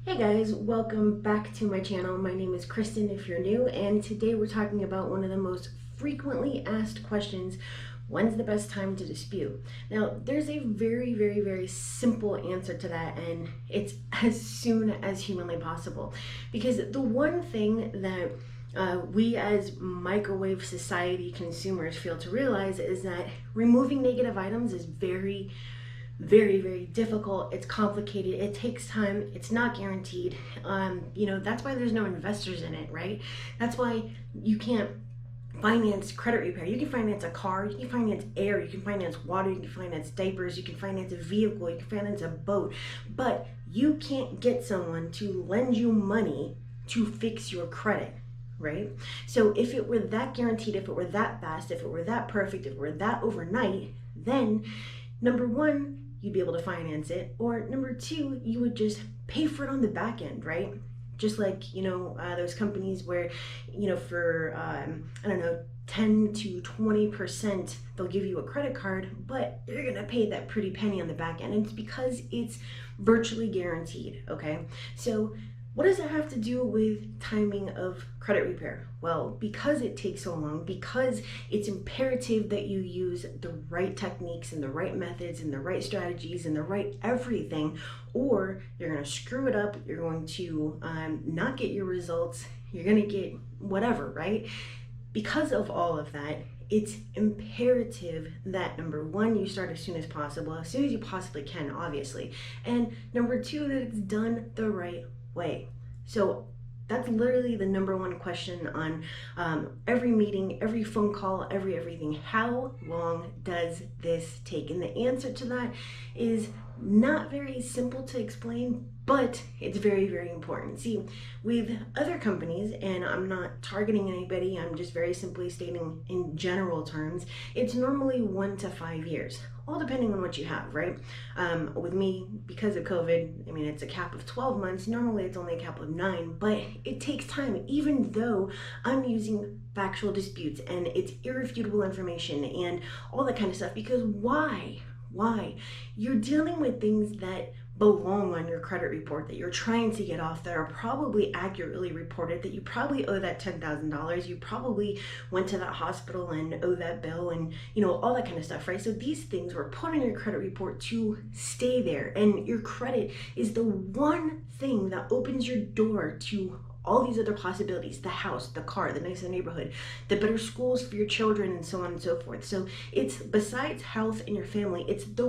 Hey guys, welcome back to my channel. My name is Kristen if you're new, and today we're talking about one of the most frequently asked questions: when's the best time to dispute? Now, there's a very simple answer to that, and it's as soon as humanly possible. Because the one thing that we as microwave society consumers fail to realize is that removing negative items is very difficult. It's complicated, it takes time, it's not guaranteed. That's why there's no investors in it, right? That's why you can't finance credit repair. You can finance a car, you can finance air, you can finance water, you can finance diapers, you can finance a vehicle, you can finance a boat, but you can't get someone to lend you money to fix your credit, right? So if it were that guaranteed, if it were that fast, if it were that perfect, if it were that overnight, then number one, you'd be able to finance it, or number two, you would just pay for it on the back end, right? Just like, those companies where, for, I don't know, 10 to 20%, they'll give you a credit card, but you're gonna pay that pretty penny on the back end. And it's because it's virtually guaranteed, okay? So what does that have to do with timing of credit repair? Well, because it takes so long, because it's imperative that you use the right techniques and the right methods and the right strategies and the right everything, or you're going to screw it up, you're going to not get your results, you're going to get whatever, right? Because of all of that, it's imperative that number one, you start as soon as possible, as soon as you possibly can, obviously, and number two, that it's done the right way. So that's literally the number one question on every meeting, every phone call, everything. How long does this take? And the answer to that is not very simple to explain, but it's very important. See, with other companies, and I'm not targeting anybody, I'm just very simply stating in general terms, it's normally 1 to 5 years, all depending on what you have, right? With me, because of COVID, I mean, it's a cap of 12 months. Normally it's only a cap of 9, but it takes time, even though I'm using factual disputes and it's irrefutable information and all that kind of stuff. Because why? You're dealing with things that belong on your credit report that you're trying to get off, that are probably accurately reported, that you probably owe that $10,000, you probably went to that hospital and owe that bill, and all that kind of stuff, right? So these things were put on your credit report to stay there, and your credit is the one thing that opens your door to all these other possibilities: the house, the car, the nicer neighborhood, the better schools for your children, and so on and so forth. So it's, besides health in your family, it's the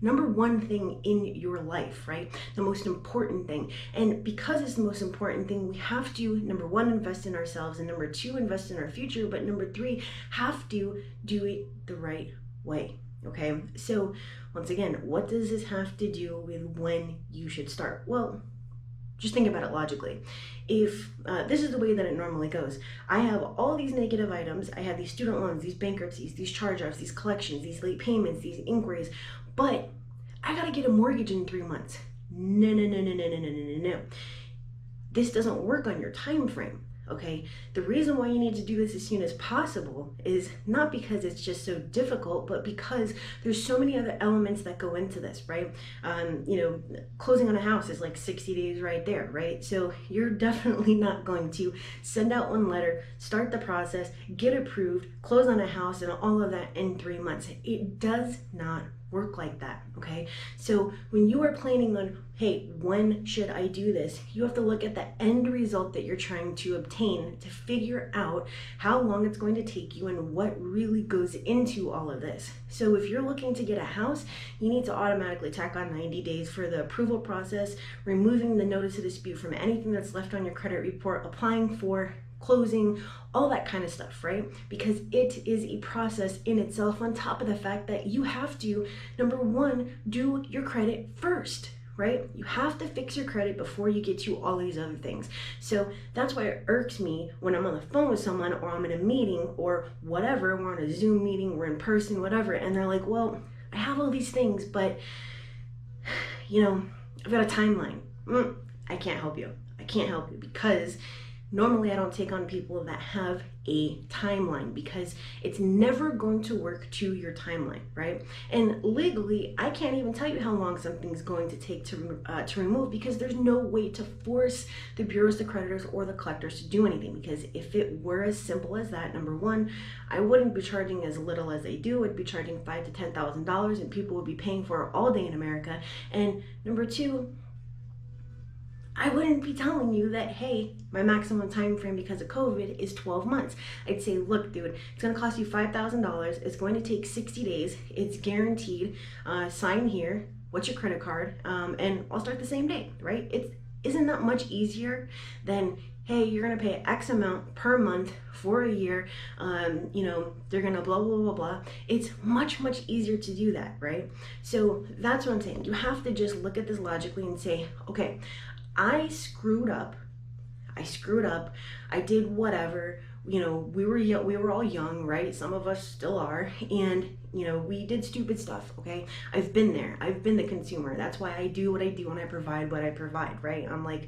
number one thing in your life, right? The most important thing. And because it's the most important thing, we have to, number one, invest in ourselves, and number two, invest in our future, but number three, have to do it the right way. Okay, so once again, what does this have to do with when you should start? Well, just think about it logically. If this is the way that it normally goes, I have all these negative items, I have these student loans, these bankruptcies, these charge-offs, these collections, these late payments, these inquiries, but I gotta get a mortgage in 3 months. No. This doesn't work on your time frame. Okay, the reason why you need to do this as soon as possible is not because it's just so difficult, but because there's so many other elements that go into this, right? Closing on a house is like 60 days right there, right? So you're definitely not going to send out one letter, start the process, get approved, close on a house, and all of that in 3 months. It does not work like that, okay? So when you are planning on, hey, when should I do this? You have to look at the end result that you're trying to obtain to figure out how long it's going to take you and what really goes into all of this. So if you're looking to get a house, you need to automatically tack on 90 days for the approval process, removing the notice of dispute from anything that's left on your credit report, applying for closing, all that kind of stuff, right? Because it is a process in itself, on top of the fact that you have to, number one, do your credit first, right? You have to fix your credit before you get to all these other things. So that's why it irks me when I'm on the phone with someone, or I'm in a meeting, or whatever, we're on a Zoom meeting, we're in person, whatever, and they're like, well, I have all these things, but I've got a timeline. I can't help you. I can't help you, because normally I don't take on people that have a timeline, because it's never going to work to your timeline, right? And legally, I can't even tell you how long something's going to take to remove, because there's no way to force the bureaus, the creditors, or the collectors to do anything. Because if it were as simple as that, number one, I wouldn't be charging as little as they do. I'd be charging $5,000 to $10,000, and people would be paying for it all day in America. And number two, I wouldn't be telling you that, hey, my maximum time frame because of COVID is 12 months. I'd say, look, dude, it's going to cost you $5,000. It's going to take 60 days. It's guaranteed. Sign here. What's your credit card? And I'll start the same day, right? Isn't that much easier than, hey, you're going to pay X amount per month for a year. They're going to blah, blah, blah, blah. It's much, much easier to do that, right? So that's what I'm saying. You have to just look at this logically and say, okay, I screwed up. I did whatever. We were all young, right? Some of us still are. And, we did stupid stuff, okay? I've been there. I've been the consumer. That's why I do what I do and I provide what I provide, right? Unlike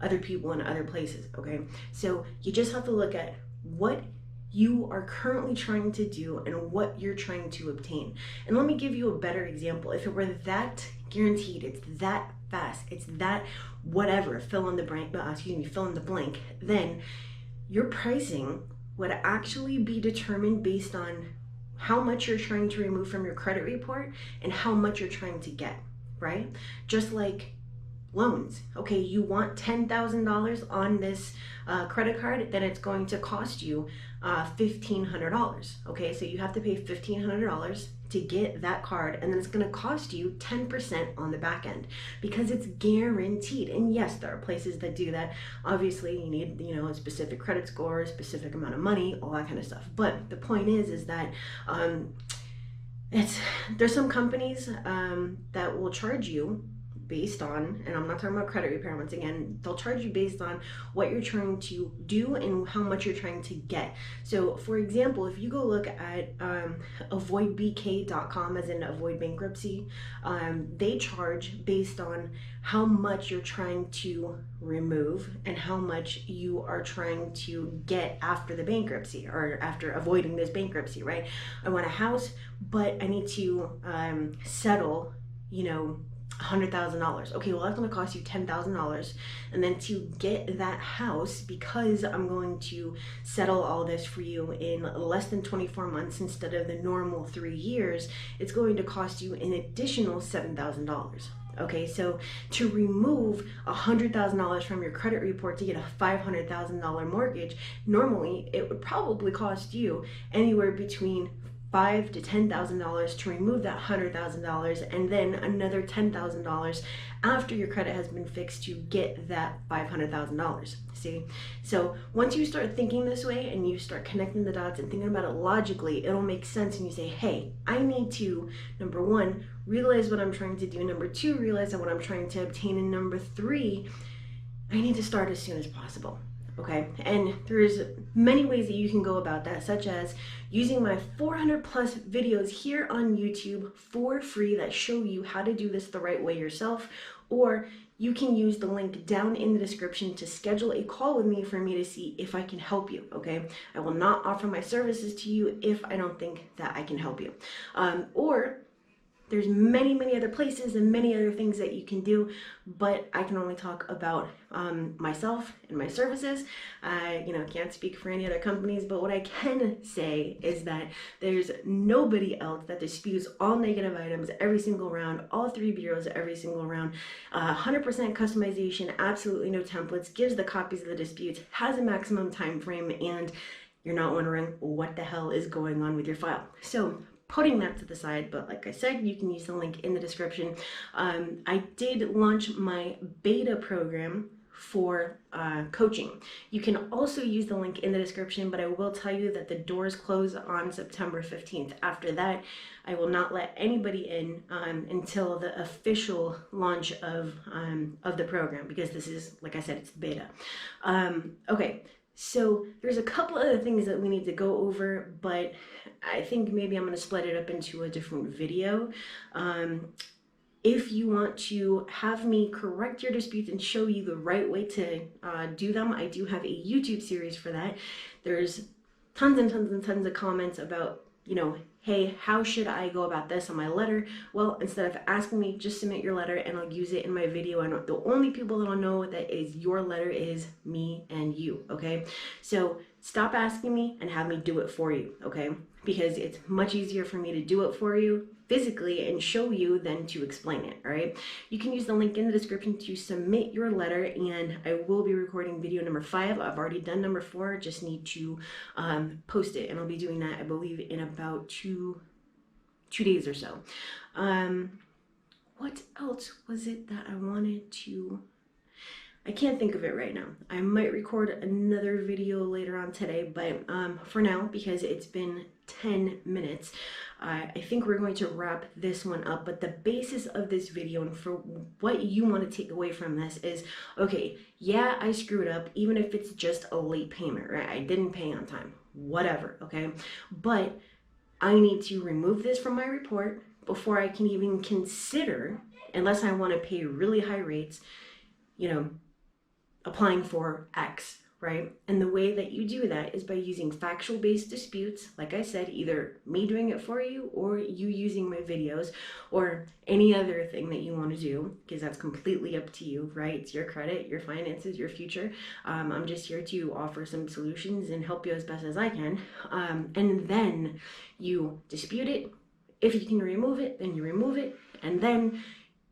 other people in other places, okay? So you just have to look at what you are currently trying to do and what you're trying to obtain. And let me give you a better example. If it were that guaranteed, it's that fast, it's that whatever, fill in the blank, then your pricing would actually be determined based on how much you're trying to remove from your credit report and how much you're trying to get, right? Just like loans. Okay, you want $10,000 on this credit card, then it's going to cost you $1,500. Okay, so you have to pay $1,500 to get that card, and then it's going to cost you 10% on the back end because it's guaranteed. And yes, there are places that do that. Obviously, you need a specific credit score, a specific amount of money, all that kind of stuff. But the point is that there's some companies that will charge you based on, and I'm not talking about credit repair once again, they'll charge you based on what you're trying to do and how much you're trying to get. So for example, if you go look at avoidbk.com, as in avoid bankruptcy, they charge based on how much you're trying to remove and how much you are trying to get after the bankruptcy or after avoiding this bankruptcy, right? I want a house, but I need to settle, $100,000. Okay, well, that's going to cost you $10,000. And then to get that house, because I'm going to settle all this for you in less than 24 months instead of the normal 3 years, it's going to cost you an additional $7,000. Okay, so to remove $100,000 from your credit report to get a $500,000 mortgage, normally it would probably cost you anywhere between $5,000 to $10,000 to remove that $100,000, and then another $10,000 after your credit has been fixed to get that $500,000. See? So once you start thinking this way and you start connecting the dots and thinking about it logically, it'll make sense, and you say, hey, I need to, number one, realize what I'm trying to do, number two, realize what I'm trying to obtain, and number three, I need to start as soon as possible. Okay, and there's many ways that you can go about that, such as using my 400 plus videos here on YouTube for free that show you how to do this the right way yourself, or you can use the link down in the description to schedule a call with me for me to see if I can help you, okay? I will not offer my services to you if I don't think that I can help you. Or there's many, many other places and many other things that you can do, but I can only talk about myself and my services. I can't speak for any other companies, but what I can say is that there's nobody else that disputes all negative items every single round, all 3 bureaus every single round, 100% customization, absolutely no templates, gives the copies of the disputes, has a maximum time frame, and you're not wondering what the hell is going on with your file. So putting that to the side, but like I said, you can use the link in the description. I did launch my beta program for coaching. You can also use the link in the description, but I will tell you that the doors close on September 15th. After that, I will not let anybody in until the official launch of the program, because this is, like I said, it's the beta. Okay. So there's a couple other things that we need to go over, but I think maybe I'm going to split it up into a different video. If you want to have me correct your disputes and show you the right way to do them, I do have a YouTube series for that. There's tons and tons and tons of comments about, hey, how should I go about this on my letter? Well, instead of asking me, just submit your letter and I'll use it in my video. And the only people that'll know that is your letter is me and you, okay? So stop asking me and have me do it for you, okay? Because it's much easier for me to do it for you physically and show you than to explain it, all right? You can use the link in the description to submit your letter, and I will be recording video number 5. I've already done number 4, just need to post it, and I'll be doing that, I believe, in about two days or so. What else was it that I wanted to... I can't think of it right now. I might record another video later on today, but for now, because it's been 10 minutes, I think we're going to wrap this one up. But the basis of this video and for what you want to take away from this is, okay, yeah, I screwed up, even if it's just a late payment, right? I didn't pay on time, whatever, okay? But I need to remove this from my report before I can even consider, unless I want to pay really high rates, applying for X, right? And the way that you do that is by using factual-based disputes, like I said, either me doing it for you or you using my videos or any other thing that you want to do, because that's completely up to you, right? It's your credit, your finances, your future. I'm just here to offer some solutions and help you as best as I can. And then you dispute it. If you can remove it, then you remove it. And then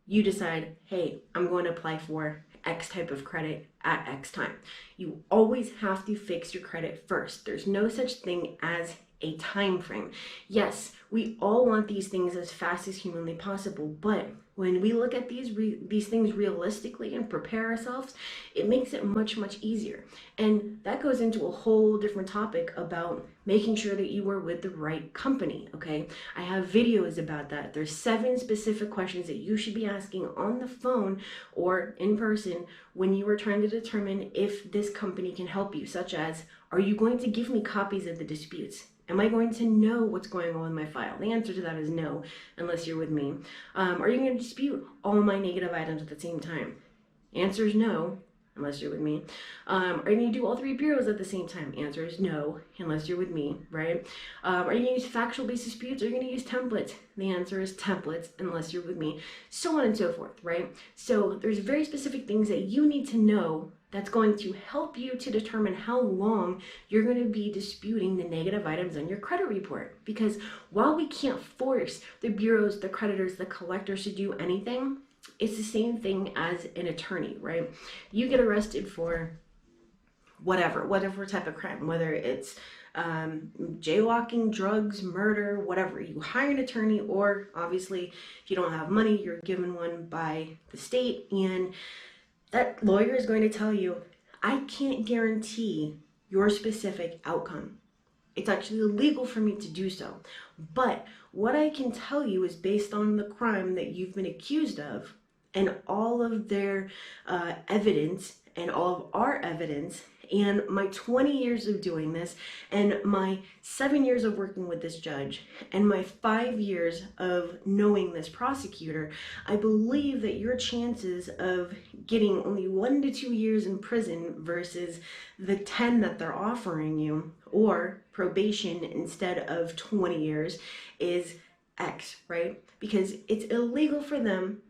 you decide, hey, I'm going to apply for X type of credit at X time. You always have to fix your credit first. There's no such thing as a time frame. Yes, we all want these things as fast as humanly possible, but when we look at these things realistically and prepare ourselves, it makes it much, much easier. And that goes into a whole different topic about making sure that you are with the right company, okay? I have videos about that. There's 7 specific questions that you should be asking on the phone or in person when you are trying to determine if this company can help you, such as, are you going to give me copies of the disputes? Am I going to know what's going on with my file? The answer to that is no, unless you're with me. Are you going to dispute all my negative items at the same time? Answer is no, unless you're with me. Are you going to do all 3 bureaus at the same time? Answer is no, unless you're with me, right? Are you going to use factual-based disputes? Or are you going to use templates? The answer is templates, unless you're with me. So on and so forth, right? So there's very specific things that you need to know that's going to help you to determine how long you're going to be disputing the negative items on your credit report. Because while we can't force the bureaus, the creditors, the collectors to do anything, it's the same thing as an attorney, right? You get arrested for whatever type of crime, whether it's jaywalking, drugs, murder, whatever. You hire an attorney, or obviously if you don't have money, you're given one by the state, and that lawyer is going to tell you, I can't guarantee your specific outcome. It's actually illegal for me to do so. But what I can tell you is based on the crime that you've been accused of and all of their evidence and all of our evidence and my 20 years of doing this and my 7 years of working with this judge and my 5 years of knowing this prosecutor, I believe that your chances of getting only 1 to 2 years in prison versus the 10 that they're offering you, or probation instead of 20 years, is X, right? Because it's illegal for them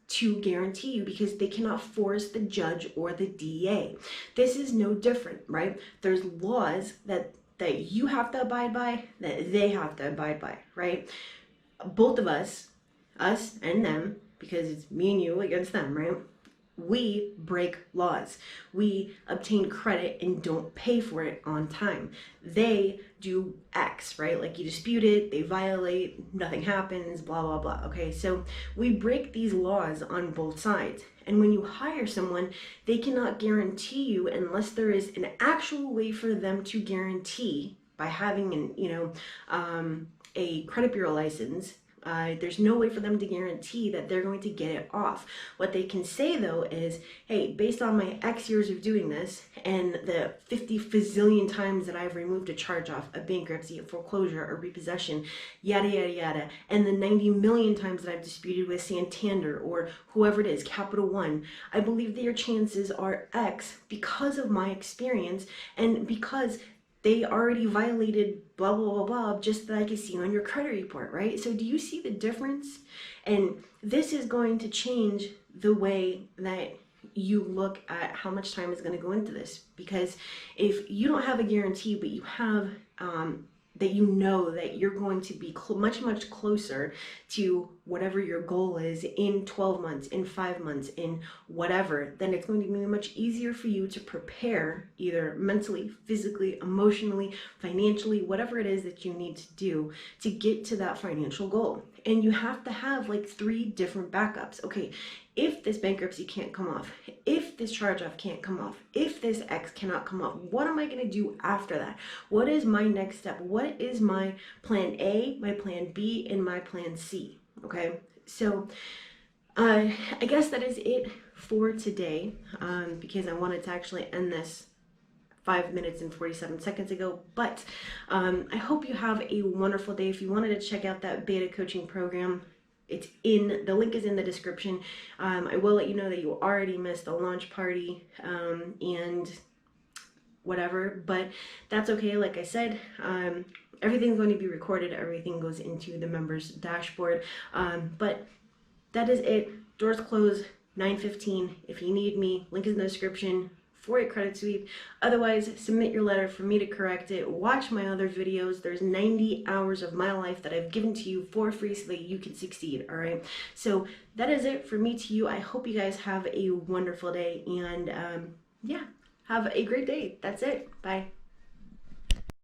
to guarantee you, because they cannot force the judge or the DA. This is no different, right? There's laws that you have to abide by, that they have to abide by, right? Both of us and them, because it's me and you against them, right? We break laws. We obtain credit and don't pay for it on time. They do X, right? Like you dispute it, they violate, nothing happens, blah, blah, blah. Okay, so we break these laws on both sides. And when you hire someone, they cannot guarantee you, unless there is an actual way for them to guarantee by having a credit bureau license. There's no way for them to guarantee that they're going to get it off. What they can say though is, hey, based on my X years of doing this and the 50 fazillion times that I've removed a charge off, a bankruptcy, a foreclosure, a repossession, yada, yada, yada, and the 90 million times that I've disputed with Santander or whoever it is, Capital One, I believe that your chances are X because of my experience and because they already violated blah, blah, blah, blah, just that I can see on your credit report, right? So do you see the difference? And this is going to change the way that you look at how much time is going to go into this. Because if you don't have a guarantee, but you have that you know that you're going to be much, much closer to whatever your goal is in 12 months, in 5 months, in whatever, then it's going to be much easier for you to prepare either mentally, physically, emotionally, financially, whatever it is that you need to do to get to that financial goal. And you have to have like 3 different backups. Okay, if this bankruptcy can't come off, if this charge off can't come off, if this X cannot come off, what am I going to do after that? What is my next step? What is my plan A, my plan B, and my plan C? Okay, so I guess that is it for today, because I wanted to actually end this 5 minutes and 47 seconds ago. But I hope you have a wonderful day. If you wanted to check out that beta coaching program, the link is in the description. I will let you know that you already missed the launch party and whatever, but that's okay. Like I said, everything's going to be recorded. Everything goes into the members dashboard. But that is it. Doors close 9:15. If you need me, link is in the description for a credit sweep. Otherwise, submit your letter for me to correct it. Watch my other videos. There's 90 hours of my life that I've given to you for free so that you can succeed, all right? So that is it for me to you. I hope you guys have a wonderful day, and yeah, have a great day. That's it. Bye.